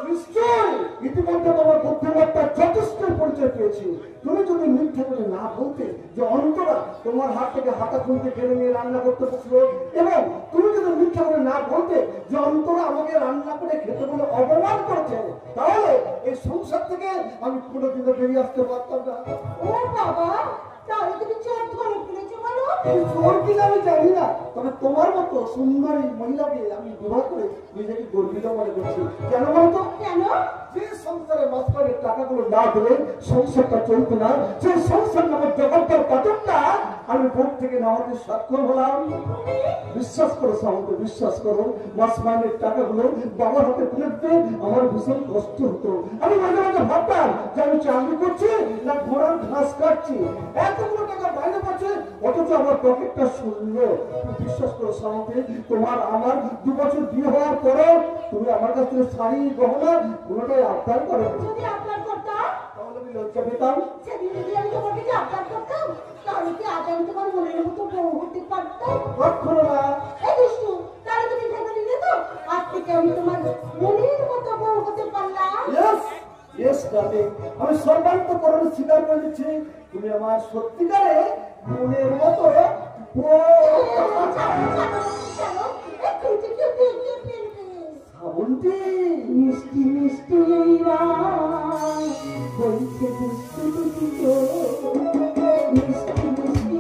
নিশ্চয় ইতিমধ্যে তোমার বুদ্ধিমত্তা যথেষ্ট পরিচয় পেয়েছি। তুমি যদি মিথ্যা করে না বলতে যে অন্তরা তোমার হাত থেকে হাতা খুলতে কেড়ে নিয়ে রান্না করতে বসলো, এবং তুমি যদি মিথ্যা করে না বলতে যে অন্তরা আমাকে রান্না করে খেতে বলে অপমান করেছে, তাহলে এই সংসার থেকে আমি কোনোদিনও বেরিয়ে আসতে পারতাম না। ও বাবা, তাহলে তুমি চোর ধরে ফেলেছো বলো? চোর কিনা আমি জানি না, তবে তোমার মতো সুন্দরী মহিলাকে আমি বিবাহ করে নিজেকে গর্বিত মনে করছি। কেন বলতো? কেন? যে সংসারের মাঝখানে টাকাগুলো না দিলে সংসারটা চলতো না, যে সংসার নামক জগতের পাথরটা আমি ভোট থেকে নামাতে সক্ষম হলাম। বিশ্বাস করো সামন্ত, বিশ্বাস করো, মাস মাইনের টাকাগুলো বাবার হাতে তুলে দিতে আমার ভীষণ কষ্ট হতো। আমি মাঝে মাঝে ভাবতাম যে আমি চাকরি করছি না ঘোড়ার ঘাস কাটছি, এতগুলো টাকা বাইরে পাচ্ছে অথচ আমার পকেটটা শূন্য। বিশ্বাস করো সামন্ত, তোমার আমার 2 বছর বিয়ে হওয়ার পরে তুমি আমার কাছ থেকে শাড়ি গহনা কোনোটাই আবদার করো। যদি আপনার করতাম তাহলে আমি লজ্জা পেতাম। সেদিন যদি আমি তোমাকে যে আপনার করতাম তাহলে কি আজ আমি তোমার মনের মতো বউ হতে পারতাম? কখনো না। এই দুষ্টু, তাহলে তুমি ভেবে নিলে তো আজ থেকে আমি তোমার মনের মতো বউ হতে পারলাম। ইয়েস ইয়েস ডার্লিং, আমি সর্বান্তকরণে স্বীকার করে নিচ্ছি তুমি আমার সত্যিকারে মনের মতো শ্রাবন্তী। মিষ্টি মিষ্টি এই রাত বলছে দুষ্টু দুটো, মিষ্টি মিষ্টি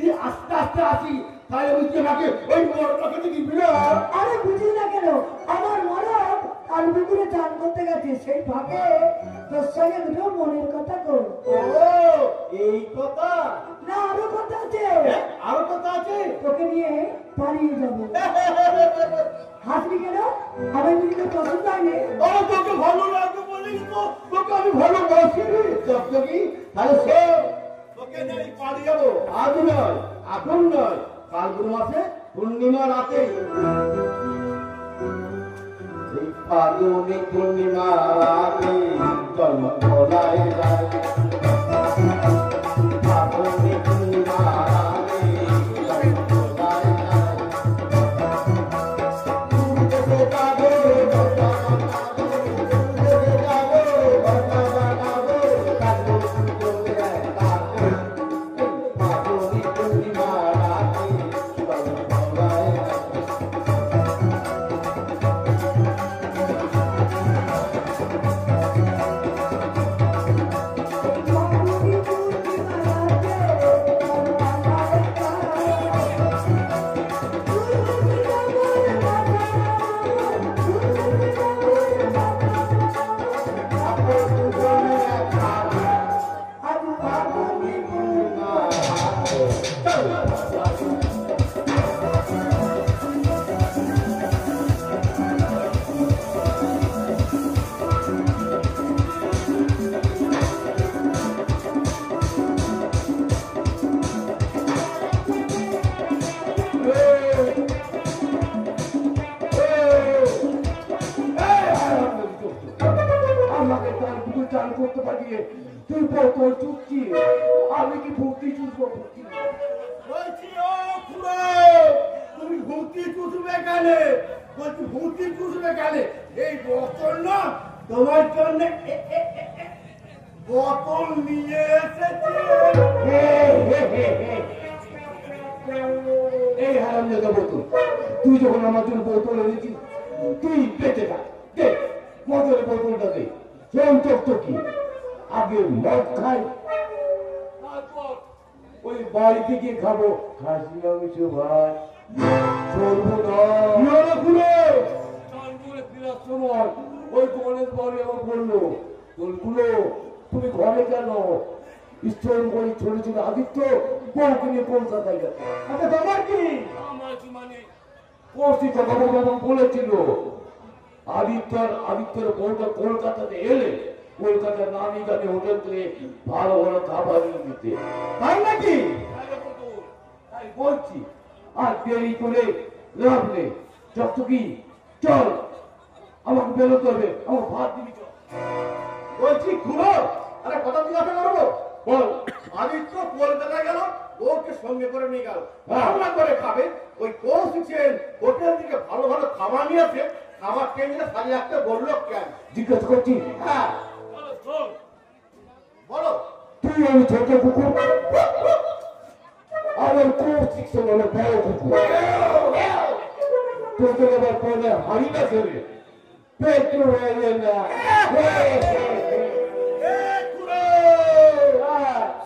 এই আস্তে আস্তে আসি, তাই ওই তোমাকে ওই মোড়টাকে দেখি বিরাট। আরে বুঝি না কেন, আমার মরদ কাল বিকুরে চান করতে গেছে, সেই ফাঁকে তোর সঙ্গে দুটো মনের কথা কর। ও এই কথা না, আরো কথা আছে। আরো কথা আছে? তোকে নিয়ে পালিয়ে যাবো। হাসলি কেন? আমার নিজেকে পছন্দ হয়নি। ও তোকে ভালো লাগবে বলেই তো তোকে আমি ভালোবাসি। কি তাহলে সে তোকে নিয়ে পালিয়ে যাবো। আজ নয়, এখন নয়, ফাল্গুন মাসে পূর্ণিমা রাতে। এই ফাল্গুনি পূর্ণিমা রাতে জন্ম ভোলায় যায়। ফাল্গুনি পূর্ণিমা রাতে জন্ম ভোলায় যায়। দিয়ে তুই বোতল চুপছি, আমি কি ভর্তি চুষবো? বলছি ও খুড়ো, তুমি ভূতি চুষবে কেন? বলছি ভূতি চুষবে কেন? এই বোতল না তোমার জন্য বোতল নিয়ে এসেছে। এই হারামজাদা বোতল, তুই যখন আমার জন্য বোতল এনেছিস, তুই বেঁচে থাক। দে মদের বোতলটা দে। শোন কি আগে মদ খাই, তারপর ওই বাড়িতে গিয়ে খাবো খাসি মাংস ভাত। চলবো না খুলে ফেরার সময় ওই কলেজ বাড়ি আমার বললো, তোলগুলো তুমি ঘরে কেন? স্টোন করে ছোট ছোট আদিত্য বউকে নিয়ে কলকাতায় গেছে। আচ্ছা তোমার কি? আমার কি মানে? কৌশিক বাবু বলেছিল আদিত্যর বউটা কলকাতাতে এলে কলকাতার নামি দামি হোটেল থেকে ভালো ভালো খাবার এনে দিতে। তাই নাকি? তাই বলছি, আর দেরি করে লাভ নেই। চকচকি চল, আমাকে বেরোতে হবে, আমার ভাত দিবি চল। বলছি খুড়ো, আরে কথা জিজ্ঞাসা করবো? বল। আদিত্য কলকাতায় গেল, ওকে সঙ্গে করে নিয়ে গেল, রান্না করে খাবে। ওই কৌশিক হোটেল থেকে ভালো ভালো খাবার নিয়ে আসে, খাবার টেনে সারিয়ে রাখতে বললো কেন? জিজ্ঞাসা করছি? হ্যাঁ বলো। তুই আমি ছোট কুকুর, আমার কৌশিক সঙ্গে বড় কুকুর। তোকে এবার পরে হারি না ছেড়ে পেট্রো হয়ে না।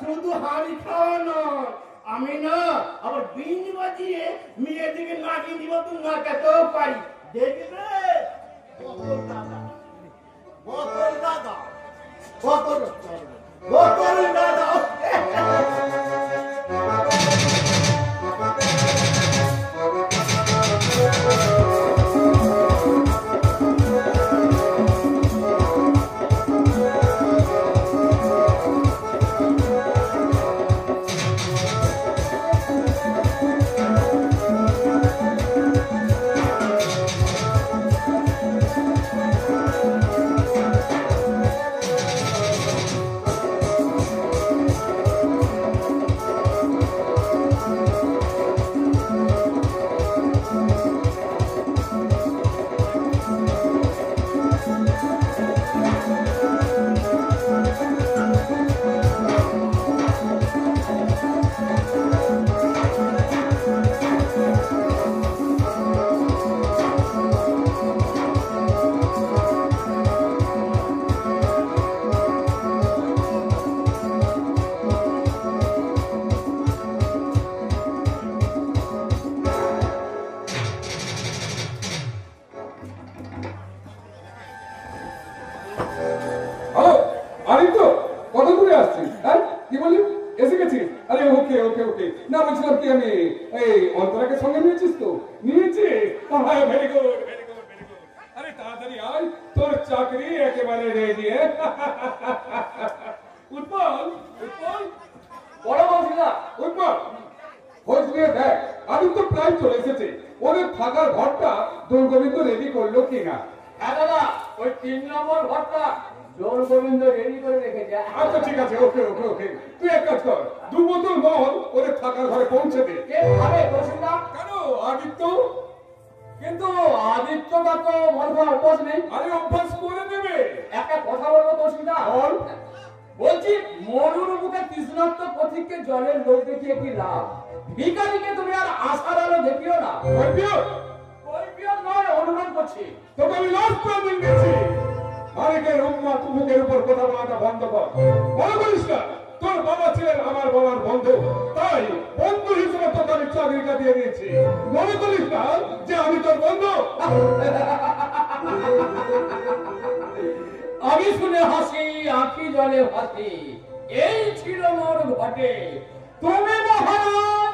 শুধু হাড়ি খাওয়া নয়, আমি না আবার বিন বাজিয়ে মেয়েদিকে নাচিয়ে দিব, তুই নাচাতেও পারি। দেখবে বতল দাদা, বতল দাদা, বতল বতল দাদা। হ্যালো আদিত্য, কত দূরে আসছিস? হ্যাঁ কি বললি? এসে গেছিস? আরে ওকে ওকে ওকে। না বলছিলাম কি আমি এই অন্তরাকে সঙ্গে নিয়েছিস তো? নিয়েছি? হ্যাঁ very good very good very good. আরে তাড়াতাড়ি আয়, তোর চাকরি একেবারে রেডি। উৎপল উৎপল বড় বলছিলা উৎপল, খোঁজ নিয়ে দেখ আদিত্য প্রায় চলে এসেছে। ওদের থাকার ঘরটা দৌড়গোবিন্দ রেডি করলো কিনা। হ্যাঁ দাদা, ওই 3 নম্বর ঘরটা জোর গোবিন্দ রেডি করে রেখেছে। আচ্ছা ঠিক আছে, ওকে ওকে ওকে। তুই এক কাজ কর, 2 বোতল মদ ওদের থাকার ঘরে পৌঁছে দে। কে খাবে বসুন্দা? কেন আদিত্য? কিন্তু আদিত্যটা তো মনে অভ্যাস নেই। আরে অভ্যাস করে দেবে। একটা কথা বলবো বসুন্দা, বল। বলছি মরুর বুকে তৃষ্ণার্ত পথিককে জলের লোক দেখিয়ে কি লাভ? ভিখারিকে তুমি আর আশার আলো দেখিও না। ওই পিয়ন নয়, অনুরোধ করছি। তোকে আমি লাস্ট ওয়ার্নিং দিচ্ছি, মালিকের উম্মা তুমুকের উপর কথা বলাটা বন্ধ কর। মনে করিস না তোর বাবা ছিলেন আমার বাবার বন্ধু, তাই বন্ধু হিসেবে তোকে আমি চাকরিটা দিয়ে দিয়েছি। মনে করিস না যে আমি তোর বন্ধু। আমি শুনে হাসি, আঁখি জলে ভাসি। এই ছিল মোর ঘটে, তুমি মহারাজ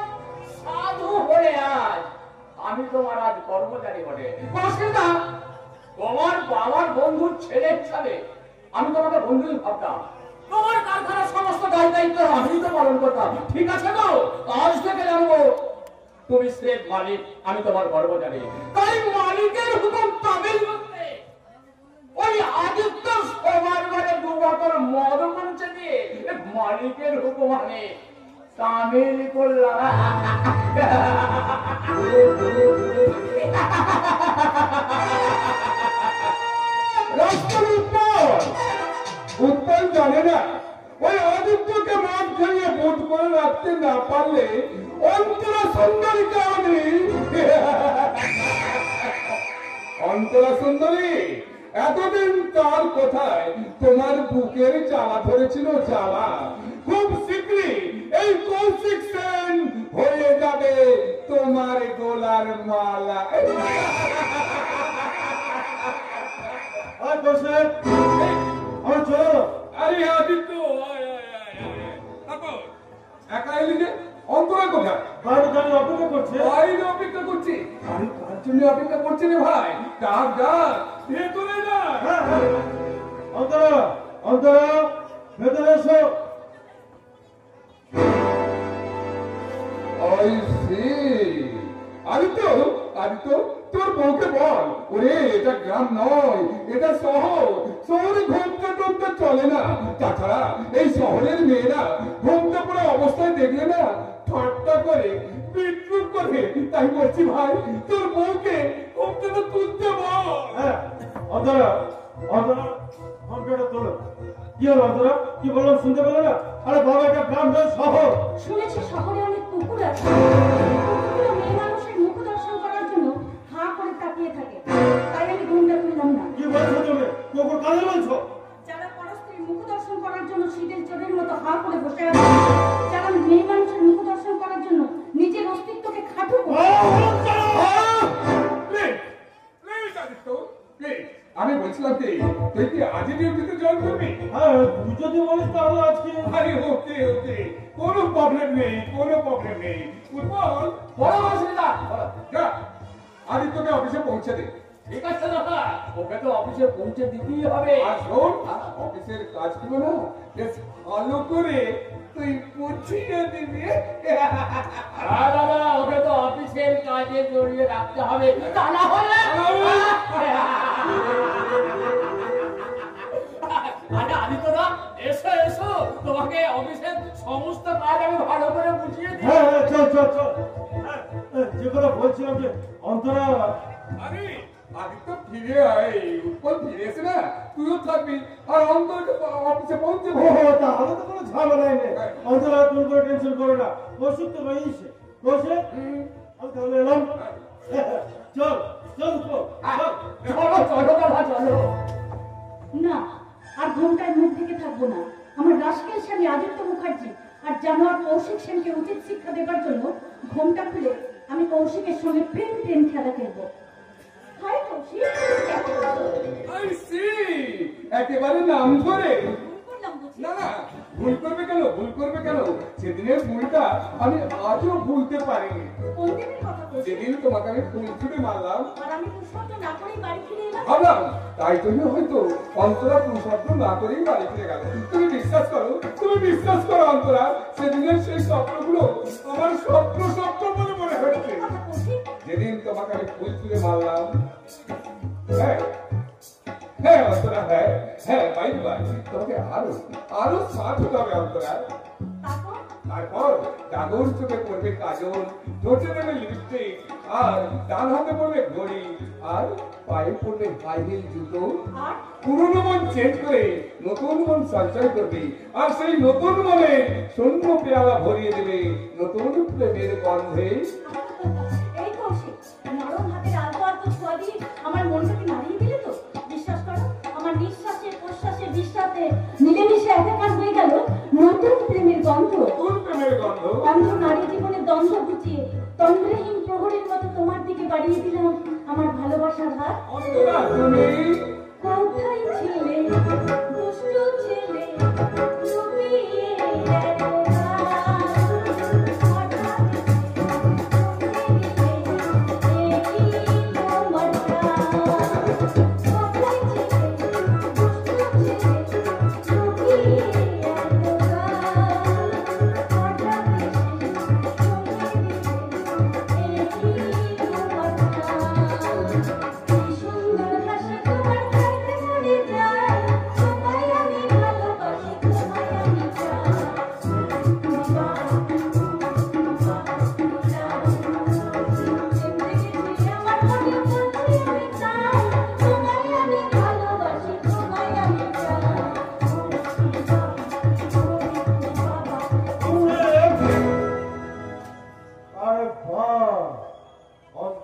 সাধু হলে আজ আমি তোমার আজ কর্মচারী বটে। বসুন্দা, তোমার বাবার বন্ধুর ছেলের ছেলে আমি তোমাকে বন্ধুই ভাবতাম। তোমার কারখানার সমস্ত দায় দায়িত্ব আমি তো পালন করতাম। ঠিক আছে তো? আজ থেকে জানবো তুমি স্রেফ মালিক, আমি তোমার কর্মচারী। তাই মালিকের হুকুম তামিল করতে ওই আদিত্য সবার ঘরে 2 বোতল মদ মালিকের হুকুমানে তামিল করলাম। রাস্তার উৎপল জানে না ওই আদিত্যকে মাঠ খাইয়ে বোধ করে রাখতে না পারলে অন্তরা সুন্দরীকে আমি অন্তরা সুন্দরী এতদিন তার কথায় তোমার বুকের জ্বালা ধরেছিল জ্বালা, খুব শীঘ্রই এই কৌশিক সেন হয়ে যাবে তোমার গোলার মালা। আমার চলো। আরে আদিত্য একা এলি যে? অন্তরা কোথায়? বাইরে দাঁড়িয়ে অপেক্ষা করছে। বাইরে অপেক্ষা করছি? আমি তার জন্য অপেক্ষা করছি রে ভাই। ডাক ডাক ভেতরে না। অন্তরা, অন্তরা, ভেতরে এসো। I see. আদিত্য, আদিত্য, তোর বউকে বল, ওরে এটা গ্রাম নয়, এটা শহর। শহরে ঘুমতে টুমতে চলে না। তাছাড়া এই শহরের মেয়েরা ঘুমতে পড়ে অবস্থায় দেখলে না ঠাট্টা করে, বিদ্রুপ করে। তাই বলছি ভাই, তোর বউকে ঘুমতে তো তুলতে বল। হ্যাঁ, অন্তরা, অন্তরা, ঘন্টাটা তোলো। কি হলো অন্তরা? কি বললাম শুনতে পেলে না? আরে বাবা, এটা গ্রাম নয়, শহর। শুনেছি শহরে অনেক কুকুর আছে। কুকুরগুলো মেয়ে মানুষের মুখ দর্শন করার জন্য হাঁ করে তাকিয়ে থাকে। তাই আমি ঘুমটা তুললাম না। কি বলছো তুমি? কুকুর কাদের বলছো? যারা পরস্পরের মুখ দর্শন করার জন্য শীতের চোরের মতো হাঁ করে বসে আছে, যারা মেয়ে মানুষের মুখ দর্শন করার জন্য নিজের অস্তিত্বকে খাটো করে। আমি বলছিলাম কি, তুই কি আজই ডিউটিতে জয়েন করবি? হ্যাঁ, তুই যদি বলিস তাহলে আজকে। আরে ওকে ওকে, কোনো প্রবলেম নেই, কোনো প্রবলেম নেই। উৎপল, বড় অসুবিধা। যা আদিত্যকে অফিসে পৌঁছে দে। ঠিক আছে দাদা, ওকে তো অফিসে পৌঁছে দিতেই হবে। আর শোন, অফিসের কাজগুলো না বেশ ভালো করে তুই বুঝিয়ে দিবি। হ্যাঁ দাদা, ওকে তো অফিসের কাজে জড়িয়ে রাখতে হবে, তা না হলে। আরে আদিত্যদা, এসো এসো, তোমাকে অফিসের সমস্ত কাজ আমি ভালো করে বুঝিয়ে দিই। হ্যাঁ হ্যাঁ, চল চল চল। হ্যাঁ, যে কথা বলছিলাম যে অন্তরা। আরে আদিত্য ফিরে আয়, উৎপল ফিরে এসে না তুইও থাকবি, আর অন্তরকে অফিসে পৌঁছে ও দে। তাহলে তো কোনো ঝামেলাই নেই। অন্তরা, তুমি কোনো টেনশন করো না। ওষুধ তো রয়েছে। বসে আমি তাহলে এলাম। চল চল চল। চলো চলো দাদা, চলো। না, আর ঘুমটায় মুখ থেকে থাকবো না। আমার রাস্কেল স্বামী আদিত্য মুখার্জি আর জানোয়ার কৌশিক সেনকে উচিত শিক্ষা দেবার জন্য ঘুমটা খুলে আমি কৌশিকের সঙ্গে প্রেম প্রেম খেলা খেলবো। হাই কৌশিক, আই সি, একেবারে নাম ধরে। বললাম বুঝি। না না, ভুল করবে কেন, ভুল করবে কেন? সেদিনের ভুলটা আমি আজও ভুলতে পারিনি। কোন দিনের কথা কৌশিক? যেদিন তোমাকে আমি ফুল ছুটে মারলাম, আর আমি কুশব্দ না করেই বাড়ি ফিরে এলাম। ভাবলাম তাই জন্য হয়তো অন্তরা শব্দ না করেই বাড়ি ফিরে গেল। তুমি বিশ্বাস করো, তুমি বিশ্বাস করো অন্তরা, সেদিনের সেই স্বপ্নগুলো আমার স্বপ্ন স্বপ্ন বলে মনে হচ্ছে। কথা কৌশিক, যেদিন তোমাকে আমি ফুল ছুড়ে মারলাম, হ্যাঁ হ্যাঁ অন্তরা, হ্যাঁ হ্যাঁ, বাই বাই, তোমাকে আরো আরো সাথ হতে হবে অন্তরা। তারপর তারপর ডাগর চোখে পড়বে কাজল, ঠোঁটে দেবে লিপস্টিক, আর ডান হাতে পড়বে ঘড়ি, আর পায়ে পড়বে হাই হিল জুতো। আর পুরনো মন চেঞ্জ করে নতুন মন সঞ্চয় করবে, আর সেই নতুন মনে শূন্য পেয়ালা ভরিয়ে দেবে নতুন প্রেমের গন্ধে। এই কৌশিক, নরম হাতের আলতো আলতো ছোঁয়া দিয়ে আমার মনটাকে নাড়িয়ে দিলে তো। বিশ্বাস করো, আমার নিঃশ্বাসে প্রশ্বাসে বিশ্বাসে মিলেমিশে একাকার হয়ে গেল নতুন প্রেমের গন্ধ। নতুন প্রেমের গন্ধ। অন্ধ নারী জীবনে দ্বন্দ্ব ঘুচিয়ে তন্দ্রহীন প্রহরীর মতো তোমার দিকে বাড়িয়ে দিলাম আমার ভালোবাসার হাত। অন্তরা, তুমি কোথায় ছিলে দুষ্ট ছেলে, লুকিয়ে সুন্দর ভাষা তোমার কাছে মনে যায়।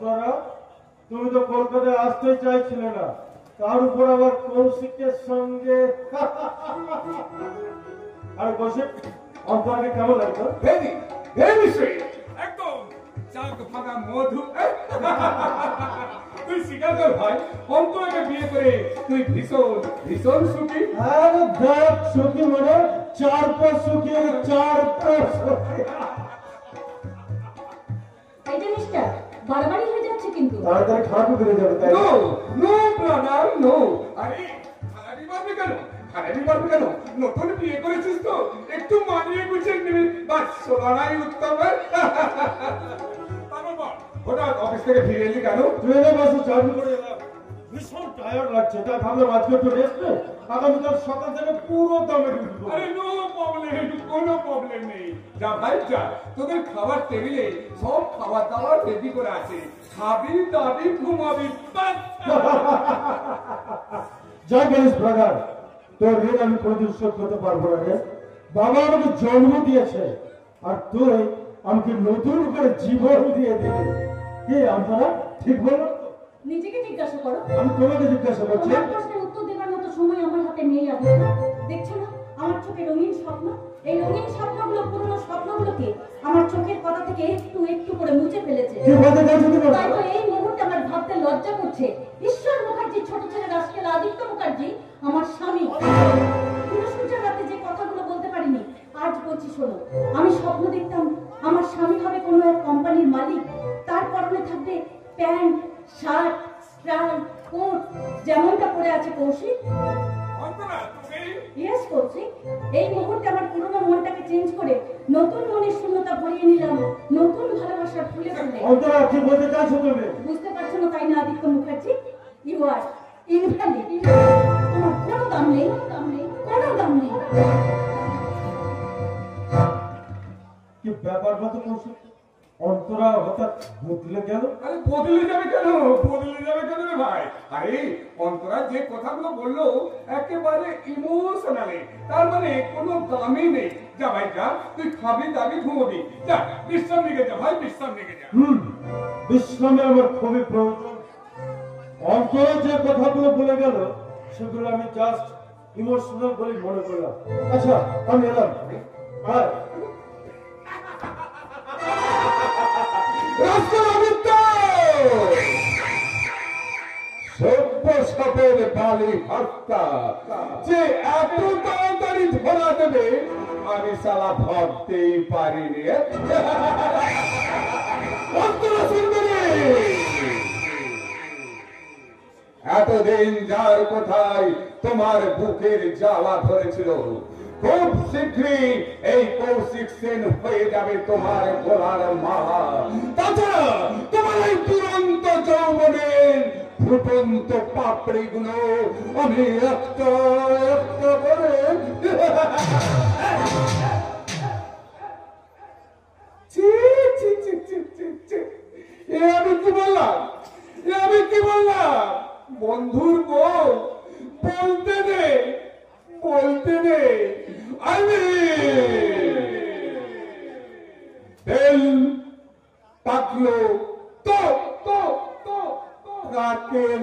অন্তরা, তুমি তো কলকাতায় আসতে চাইছিলে না, তার উপর আবার কৌশিকের সঙ্গে। আর কৌশিক, অন্তরাকে কেমন লাগলো? ভেরি ভেরি সুইট, একদম চাক ফাঁকা মধু। তুই স্বীকার কর ভাই, অন্তরাকে বিয়ে করে তুই ভীষণ ভীষণ সুখী। আরে দেখ, সুখী মানে 4 সুখী, 4 সুখী। এই জিনিসটা বাড়াবাড়ি হয়ে যাচ্ছে কিন্তু। তাড়াতাড়ি খারাপ করে যাবে, তাই নো নো ব্রাদার নো। আরে খারাপই পারবে কেন, খারাপই পারবে কেন? নতুন বিয়ে করেছিস তো, একটু মানিয়ে গুছিয়ে নিবি, বাস সোনারাই উত্তম। তারপর বল, হঠাৎ অফিস থেকে ফিরে এলি কেন? ট্রেনে বসে জার্নি করে এলাম, ভীষণ টায়ার্ড লাগছে, তাই ভাবলাম আজকে একটু রেস্ট নে, আগামীকাল সকাল থেকে পুরো দমে উঠবো। আরে নো প্রবলেম, কোনো প্রবলেম নেই। যা ভাই যা, তোদের খাবার টেবিলে সব খাবার দাবার রেডি করে আছে, খাবি দাবি ঘুমাবি, বাস। যা বলিস ব্রাদার, তোর ঋণ আমি কোনোদিন শোধ করতে পারবো না রে। বাবা আমাকে জন্ম দিয়েছে, আর তুই আমাকে নতুন করে জীবন দিয়ে দিলি। কি আমরা ঠিক বললাম তো? নিজেকে জিজ্ঞাসা করো। আমি তোমাকে জিজ্ঞাসা করছি। তোমার প্রশ্নের উত্তর দেওয়ার মতো সময় আমার হাতে নেই। আবু, দেখছো না আমার চোখে রঙিন স্বপ্ন? এই রঙিন স্বপ্নগুলো, পুরনো স্বপ্নগুলোকে আমার চোখের পাতা থেকে একটু একটু করে মুছে ফেলেছে। কি বলতে চাইছো তুমি? তাই তো এই মুহূর্তে আমার ভাবতে লজ্জা করছে, ঈশ্বর মুখার্জি ছোট ছেলে রাজকেল আদিত্য মুখার্জি আমার স্বামী। সূর্যের রাতে যে কথাগুলো বলতে পারিনি আজ বলছি শোনো। আমি স্বপ্ন দেখতাম আমার স্বামী হবে কোনো এক কোম্পানির মালিক, তার পরনে থাকবে প্যান্ট, শার্ট, স্ট্রাই, কোট, যেমনটা পরে আছে কৌশিক। অন্তরা তুমি ইয়েস কৌশিক, এই মুহূর্তে আমার পুরোনো মনটাকে চেঞ্জ করে নতুন মনের শূন্যতা ভরিয়ে নিলাম নতুন ভালোবাসার ফুলে ফুলে। অন্তরা, কি বলতে চাইছো তুমি? বুঝতে পারছো না তাই না Aditya Mukherjee? You are invalid. তোমার কোনো দাম নেই, কোনো দাম নেই। কি ব্যাপার বলতো কৌশিক? অন্তরা হঠাৎ বদলে গেল। আরে বদলে যাবে কেন, বদলে যাবে কেন রে ভাই? আরে অন্তরা যে কথাগুলো বললো একেবারে ইমোশনালি, তার মানে কোনো দামই নেই। যা ভাই যা, তুই খাবি দাবি ঘুমবি, যা বিশ্রাম নিয়ে যা ভাই, বিশ্রাম নিয়ে যা। বিশ্রামে আমার খুবই প্রয়োজন। অন্তরা যে কথাগুলো বলে গেল সেগুলো আমি জাস্ট ইমোশনাল বলে মনে করলাম। আচ্ছা, আমি এলাম। হ্যাঁ, সভ্য সাপের বালি হত্যা যে এত তাড়াতাড়ি ধরা দেবে আমি সালা ভাবতেই পারিনি। অন্তরা সুন্দরী, এতদিন যার কোথায় তোমার বুকের জ্বালা ধরেছিল, খুব শীঘ্রই এই কৌশিক সেন হয়ে যাবে তোমার গোলার মালা। তাছাড়া তোমার এই দুরন্ত যৌবনের ফুটন্ত পাপড়ি গুলো আমি একটা একটা করে ছি ছি ছি ছি ছি ছি। এ আমি কি বললাম, এ আমি কি বললাম? বন্ধুর বউ বলতে দে, বলতে দে। আমি তেল পাকলো তো তো তো কাকের